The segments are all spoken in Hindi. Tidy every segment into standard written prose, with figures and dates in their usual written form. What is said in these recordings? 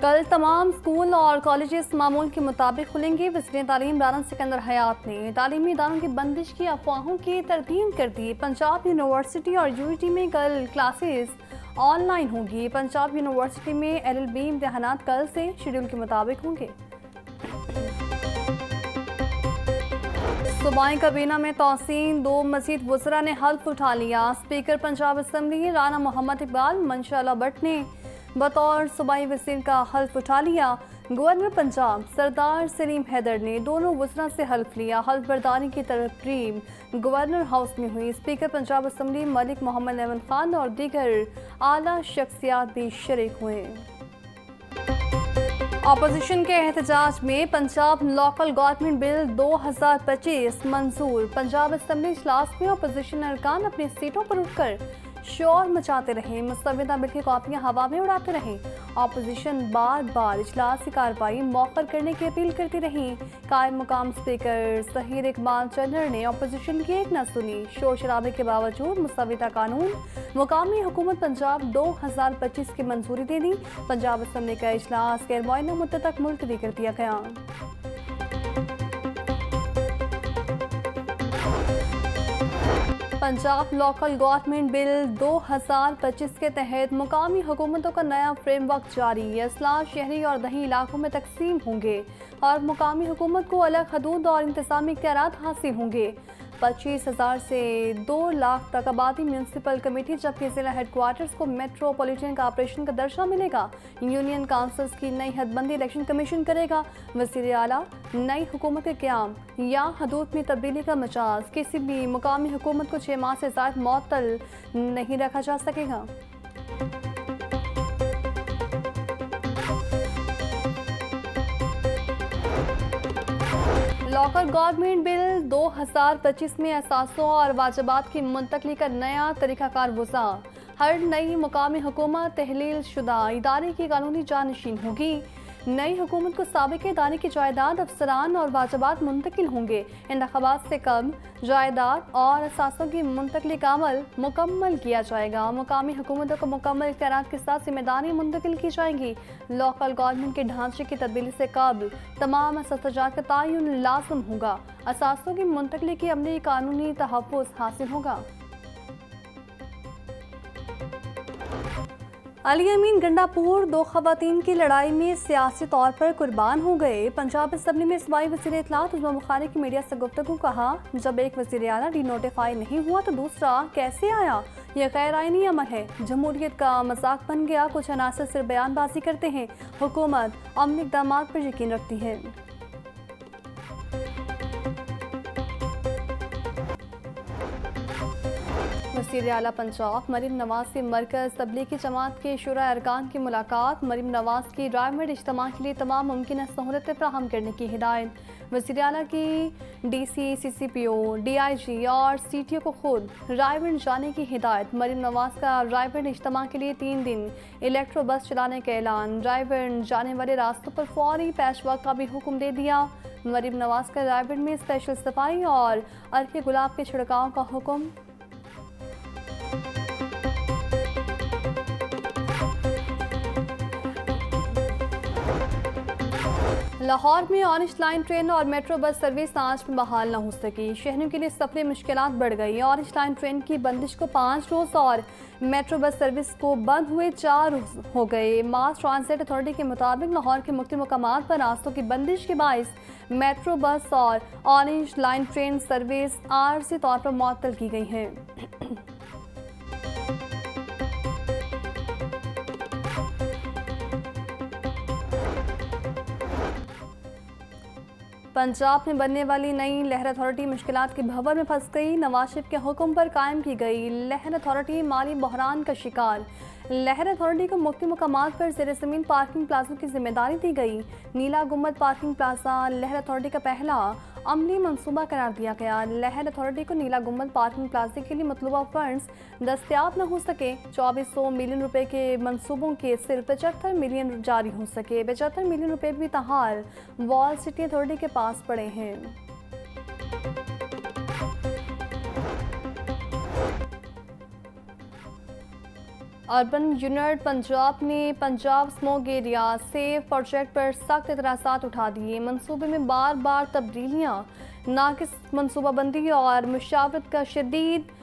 कल तमाम स्कूल और कॉलेजेस मामूल के मुताबिक खुलेंगे। वज़ीर तालीम राना सिकंदर हयात ने तालीमी इदारों की बंदिश की अफवाहों की तरदीद कर दी। पंजाब यूनिवर्सिटी और यूनिटी में कल क्लासेस ऑनलाइन होंगी। पंजाब यूनिवर्सिटी में LLB इम्तहानात कल से शेड्यूल के मुताबिक होंगे। सूबाई काबीना में तौसीन, 2 मजीद वज़रा ने हल्फ उठा लिया। स्पीकर पंजाब असम्बली राना मोहम्मद इकबाल मंशाला भट्ट ने बतौर सूबाई वज़ीर का हल्फ उठा लिया। गवर्नर पंजाब सरदार सलीम हैदर ने दोनों वज़रा से हल्फ लिया। हल्फ बर्दारी की तकरीब गवर्नर हाउस में हुई। स्पीकर पंजाब असम्बली मलिक मोहम्मद अहमद खान और दीगर आला शख्सियात भी शरीक हुए। अपोजिशन के एहतजाज में पंजाब लोकल गवर्नमेंट बिल 2025 मंजूर। पंजाब असम्बली इजलास में अपोजिशन अरकान अपनी सीटों पर उठकर शोर मचाते रहे। मुस्तविदा बिल की कॉपियां हवा में उड़ाते रहे। अपोजिशन बार बार इजलास की कार्रवाई मौखर करने की अपील करती रही। कायम मुकाम स्पीकर ज़हीर इकबाल चन्नर ने अपोजिशन की एक न सुनी। शोर शराबे के बावजूद मुस्तविदा कानून मुकामी हुकूमत पंजाब 2025 की मंजूरी दे दी। पंजाब असम्बली का इजलास गैर मुअय्यना मुद्दत तक मुलतवी कर दिया गया। पंजाब लोकल गवर्नमेंट बिल 2025 के तहत मुकामी हुकूमतों का नया फ्रेमवर्क जारी। अजला शहरी और दही इलाकों में तकसीम होंगे और मुकामी हुकूमत को अलग हदूद और इंतजामी इख्तियारात हासिल होंगे। 25,000 से 2 लाख तक आबादी म्यूनसिपल कमेटी, जबकि जिला हेडक्वार्टर्स को मेट्रोपॉलिटन कॉर्पोरेशन का दर्जा मिलेगा। यूनियन काउंसिल्स की नई हदबंदी इलेक्शन कमीशन करेगा। वज़ीर आला नई हुकूमत के क़याम या हदूद में तब्दीली का मजाज किसी भी मुकामी हुकूमत को 6 माह से ज़ायद मुअत्तल नहीं रखा जा सकेगा। लोकल गवर्नमेंट बिल 2025 में असासों और वाजबात की मुंतकली का नया तरीक़ाकार वज़ा। हर नई मुकामी हुकूमत तहलील शुदा इदारे की कानूनी जानशीन होगी। नई हुकूमत को साबिक इदारे की जायदाद, अफसरान और वाजबात मुंतकिल होंगे। इंतखाबात से कब्ल जायदाद और असासों की मुंतकली का अमल मुकम्मल किया जाएगा। मुकामी हुकूमतों को मुकम्मल इख्तियारात के साथ जिम्मेदारी मुंतकिल की जाएंगी। लोकल गवर्नमेंट के ढांचे की तब्दीली से कब्ल तमाम असातिज़ात का तयन लाज़िम होगा। असासों की मुंतकली की अमली कानूनी तहफ़्फ़ुज़ हासिल होगा। अली अमीन गंडापुर 2 ख़वातीन की लड़ाई में सियासी तौर पर कुर्बान हो गए। पंजाब असम्बली में सूबाई वज़ीर इत्तलात उस्मा बुखारी की मीडिया से गुफ्तगू। कहा, जब एक वज़ीर आला डीनोटिफाई नहीं हुआ तो दूसरा कैसे आया? यह गैर आईनी अमल है। जमहूरियत का मजाक बन गया। कुछ अनासर सिर्फ बयानबाजी करते हैं। हुकूमत अमली इक़दामात पर यकीन रखती है। वज़ीर आला पंजाब मरीम नवाज से मरकज़ तबलीगी जमात के शुरा अरकान की मुलाकात। मरीम नवाज की रायगढ़ इज्तिमा के लिए तमाम मुमकिन सहूलतें फराहम करने की हिदायत। वज़ीर आला की DC, CCPO, DIG और CTO को खुद रायगढ़ जाने की हिदायत। मरीम नवाज का रायगढ़ इज्तिमा के लिए 3 दिन इलेक्ट्रो बस चलाने का ऐलान। रायगढ़ जाने वाले रास्तों पर फौरी पैशवर्क का भी हुक्म दे दिया। मरीम नवाज का रायगढ़ में स्पेशल सफाई और अर्के गुलाब के छिड़काव का हुक्म। लाहौर में ऑरेंज लाइन ट्रेन और मेट्रो बस सर्विस आज भी बहाल न हो सकी। शहरों के लिए सफरी मुश्किलात बढ़ गई। ऑरेंज लाइन ट्रेन की बंदिश को 5 रोज़ और मेट्रो बस सर्विस को बंद हुए 4 रोज़ हो गए। मास ट्रांजिट अथॉरिटी के मुताबिक लाहौर के मुख्तलिफ मकामात पर रास्तों की बंदिश के बायस मेट्रो बस और ऑरेंज लाइन ट्रेन सर्विस आरज़ी तौर पर मुअत्तल की गई है। पंजाब में बनने वाली नई लहर अथॉरिटी मुश्किलात के भंवर में फंस गई। नवाज शरीफ के हुक्म पर कायम की गई लहर अथॉरिटी माली बहरान का शिकार। लहर अथॉरिटी को मुख्तलिफ मकामात पर ज़ेर ज़मीन पार्किंग प्लाजों की जिम्मेदारी दी गई। नीला गुम्बद पार्किंग प्लाजा लहर अथॉरिटी का पहला अमली मंसूबा करार दिया गया। लहर अथॉरिटी को नीला गुम्बद पार्किंग प्लाजे के लिए मतलूबा फंड्स दस्तियाब न हो सके। 2400 मिलियन रुपए के मंसूबों के सिर्फ 75 मिलियन जारी हो सके। 75 मिलियन रुपए भी तहाल वॉल सिटी अथॉरिटी के पास पड़े हैं। अर्बन यूनिट पंजाब ने Punjab smoke area save project पर सख्त एतराज़ात उठा दिए। मंसूबे में बार बार तब्दीलियाँ, नाकिस मनसूबाबंदी और मुशावरत का शदीद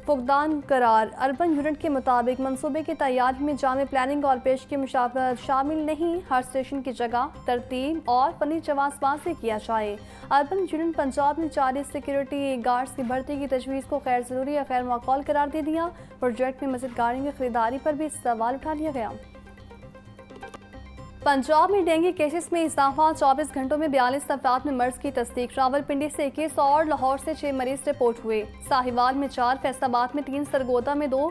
फुकदान करार। अर्बन यूनिट के मुताबिक मंसूबे की तैयारी में जामे प्लानिंग और पेश की मुशावरत शामिल नहीं। हर स्टेशन की जगह, तरतीब और फनी जवाब से किया जाए। अर्बन यूनिट पंजाब ने 40 सिक्योरिटी गार्ड्स की भर्ती की तजवीज़ को गैर ज़रूरी या गैर माकूल करार दे दिया। प्रोजेक्ट में मज़ीद गाड़ियों की खरीदारी पर भी सवाल उठा लिया गया। पंजाब में डेंगू केसेस में इजाफा, 24 घंटों में 42 अफराद में मर्ज की तस्दीक। रावलपिंडी से 21 और लाहौर से 6 मरीज रिपोर्ट हुए। साहिवाल में 4, फैसलाबाद में 3, सरगोदा में 2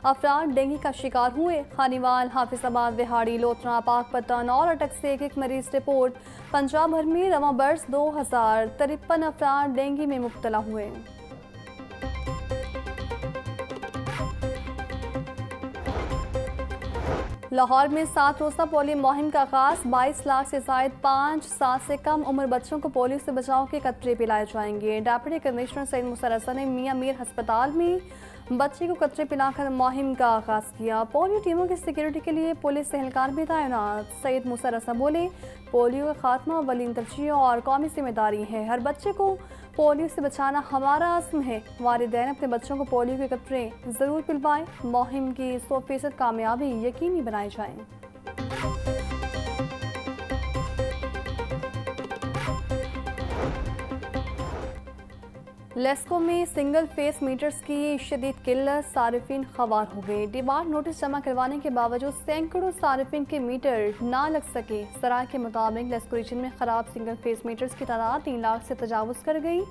अफराद डेंगू का शिकार हुए। खानीवाल, हाफिजाबाद, विहाड़ी, लोथरा, पाकपतन और अटक से 1 मरीज रिपोर्ट। पंजाब भर में रवा बर्स 2053 अफराद डेंगू में मुब्तला हुए। लाहौर में 7 रोज़ा पोलियो मुहिम का आगाज़, 22 लाख से ज़ायद 5 साल से कम उम्र बच्चों को पोलियो से बचाव के कतरे पिलाए जाएंगे। डिप्टी कमिश्नर सैयद मुसा रज़ा ने मियां मीर अस्पताल में बच्चे को कतरे पिलाकर मुहिम का आगाज़ किया। पोलियो टीमों की सिक्योरिटी के लिए पुलिस एहलकार भी तैनात। सैयद मुसा रज़ा बोले, पोलियो का खात्मा अव्वलीन तरजीह और कौमी जिम्मेदारी है। हर बच्चे को पोलियो से बचाना हमारा आज़म है। वालिदैन अपने बच्चों को पोलियो के कतरे ज़रूर पिलवाएं। मुहिम की 100% कामयाबी यकीनी बनाई जाए। लेस्को में सिंगल फेस मीटर्स की शदीद किल्लत, सारिफिन खवार हो गए। डिमांड नोटिस जमा करवाने के बावजूद सैकड़ों सारिफिन के मीटर ना लग सके। सराय के मुताबिक लेस्को रीजन में ख़राब सिंगल फेस मीटर्स की तादाद 3 लाख से तजावुज़ कर गई।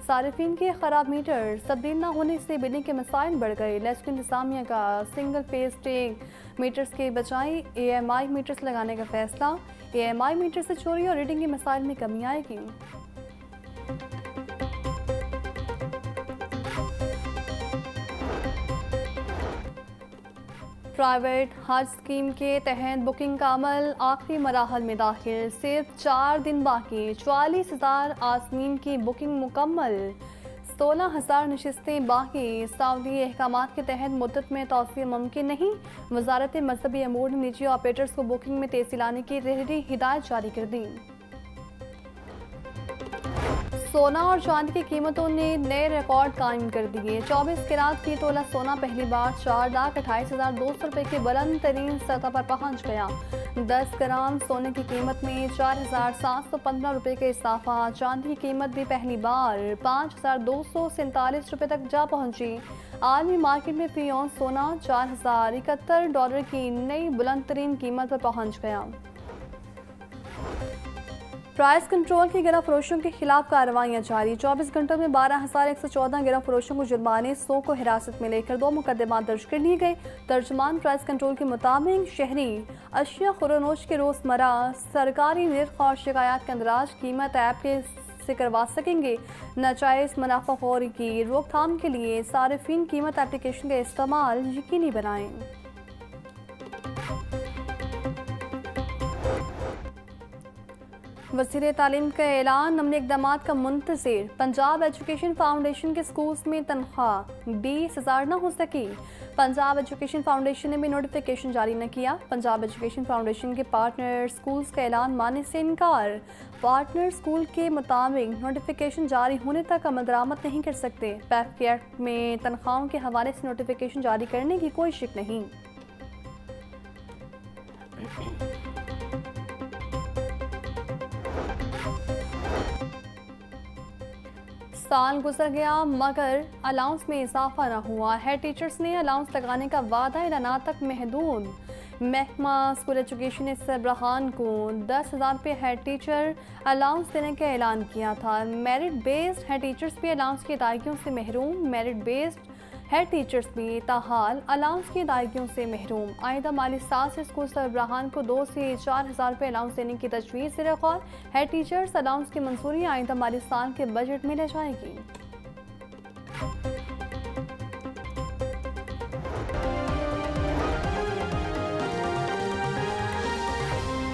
सारिफिन के ख़राब मीटर तब्दील न होने से बिजली के मसाइल बढ़ गए। लेस्को इंतज़ामिया का सिंगल फेस टैग मीटर्स के बजाय AMI मीटर्स लगाने का फैसला। AMI मीटर से चोरी और रीडिंग के मसाइल में कमी आएगी। प्राइवेट हज स्कीम के तहत बुकिंग का अमल आखिरी मराहल में दाखिल। सिर्फ 4 दिन बाकी, 44,000 आज़मीन की बुकिंग मुकम्मल, 16,000 नशिस्तें बाकी। सऊदी अहकामात के तहत मुद्दत में तौसीह मुमकिन नहीं। वजारत मजहबी अमूर ने निजी ऑपरेटर्स को बुकिंग में तेज़ी लाने की हिदायत जारी कर दी। सोना और चांदी की कीमतों ने नए रिकॉर्ड कायम कर दिए। 24 कैरात की तोला सोना पहली बार 4,28,200 रुपये की बुलंद तरीन सतह पर पहुंच गया। 10 ग्राम सोने की कीमत में 4,715 रुपये का इजाफा। चांदी की कीमत भी पहली बार 5,247 रुपये तक जा पहुंची। आलमी मार्केट में फी औंस सोना $4,071 की नई बुलंद तरीन कीमत पर पहुंच गया। प्राइस कंट्रोल की गिरफ्त फरोशों के खिलाफ कार्रवाइयाँ जारी। 24 घंटों में 12,114 गिरफ्त फरोशों को जुर्माने, 100 को हिरासत में लेकर 2 मुकदमा दर्ज कर लिए गए। तर्जुमान प्राइस कंट्रोल के मुताबिक शहरी अशिया खुरोनोश के रोज़मर्रा सरकारी निर्ख और शिकायत के अंदराज कीमत ऐप के से करवा सकेंगे। नाजायज़ मुनाफाखोरी की रोकथाम के लिए सारिफिन कीमत एप्लीकेशन का इस्तेमाल यकीनी बनाएं। वज़ीर तालीम का ऐलान, अमली इक़दामात का मुंतज़िर। पंजाब एजुकेशन फाउंडेशन के स्कूल्स में तनख्वाह 20,000 न हो सकी। पंजाब एजुकेशन फाउंडेशन ने भी नोटिफिकेशन जारी न किया। पंजाब एजुकेशन फाउंडेशन के पार्टनर स्कूल्स का ऐलान मानने से इनकार। पार्टनर स्कूल के मुताबिक नोटिफिकेशन जारी होने तक अमल दरामद नहीं कर सकते। पैक के एक्ट में तनख्वाहों के हवाले से नोटिफिकेशन जारी करने की कोई शिक नहीं। साल गुजर गया मगर अलाउंस में इजाफा न हुआ। हेड टीचर्स ने अलाउंस लगाने का वादा ऐलाना तक महदूद। महकमा स्कूल एजुकेशन ने सरबराहान को 10,000 रुपये हेड टीचर अलाउंस देने का ऐलान किया था। मेरिट बेस्ड हेड टीचर्स भी अलाउंस की अदायगियों से महरूम। मेरिट बेस्ड हेड टीचर्स भी ताहाल अलाउंस की अदायगियों से महरूम। आइंदा माली साल से स्कूल सरबराहान को 2 से 4,000 रुपये अलाउंस देने की तजवीज़ से रखा। हेड टीचर्स अलाउंस की मंजूरी आइंदा माली साल के बजट में ले जाएगी।